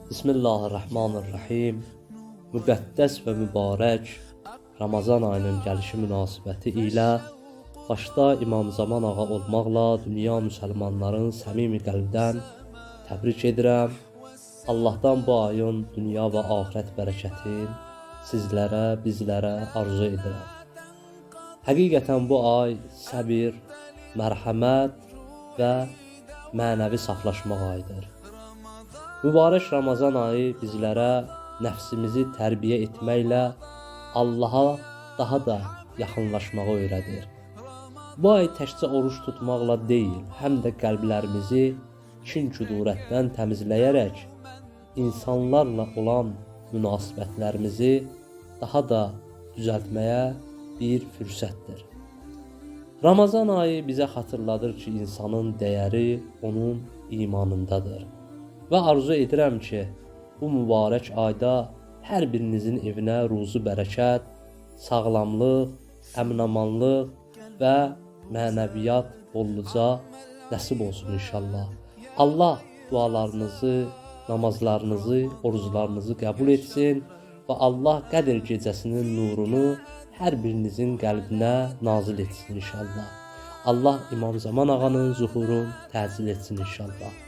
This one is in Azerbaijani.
Bismillahirrahmanirrahim. Müqəddəs və mübarək Ramazan ayının gəlişi münasibəti ilə başda İmam Zaman ağa olmaqla dünya müsəlmanların səmimi qəlbdən təbrik edirəm. Allahdan bu ayın dünya və axirət bərəkətin sizlərə, bizlərə arzu edirəm. Həqiqətən bu ay səbir, mərhəmət və mənəvi saflaşmaq ayıdır. Mübarək Ramazan ayı bizlərə nəfsimizi tərbiyə etməklə Allaha daha da yaxınlaşmağı öyrədir. Bu ay təkcə oruç tutmaqla deyil, həm də qəlblərimizi kin-kudurətdən təmizləyərək insanlarla olan münasibətlərimizi daha da düzəltməyə bir fürsətdir. Ramazan ayı bizə xatırladır ki, insanın dəyəri onun imanındadır. Və arzu edirəm ki, bu mübarək ayda hər birinizin evinə ruzu bərəkət, sağlamlıq, əminamanlıq və mənəviyyat bolluca nəsib olsun inşallah. Allah dualarınızı, namazlarınızı, oruclarınızı qəbul etsin və Allah Qədr gecəsinin nurunu hər birinizin qəlbinə nazil etsin inşallah. Allah İmam Zaman ağanın zuhurunu təcil etsin inşallah.